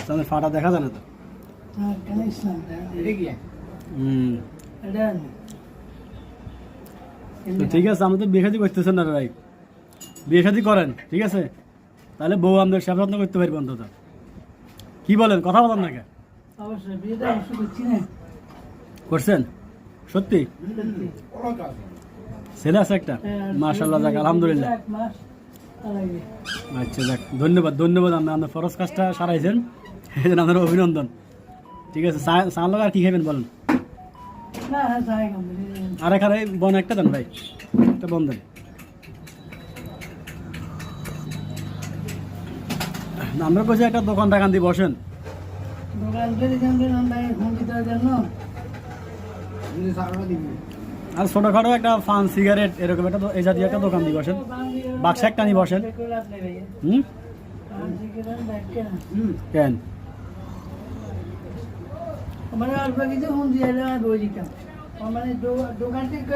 ইসলামের ফাটা দেখা যায় না তো। তো ঠিক আছে, আমরা তো বিয়ে শাদী করতেছেন না ভাই, বিয়ে শাদী করেন ঠিক আছে, তাহলে বউ আমাদের সেবা যত্ন করতে পারবো অন্তত। কি বলেন, কথা বলেন না কে? করছেন সত্যি? ছেলে আছে একটা? মাশাআল্লাহ, যাক আলহামদুলিল্লাহ। আচ্ছা যাক, ধন্যবাদ ধন্যবাদ, আপনি আপনার ফরজ কাজটা সারাইছেন, এই জন্য আপনার অভিনন্দন। ঠিক আছে, চা লোক আর কি খাবেন বলেন? আর এখানে বন একটা দেন ভাই, একটা বন দেন। আমরা কইছি একটা দোকান টাকান দিয়ে বসেন। আর ছোটখাটো একটা পান সিগারেট এরকম একটা এই জাতীয় একটা দোকান দিয়ে বসেন, বাক্সা একটা নিয়ে বসেন। কেন মানে অল্প কিছু হুম দিয়ে বই দিতাম, মানে দোকান থেকে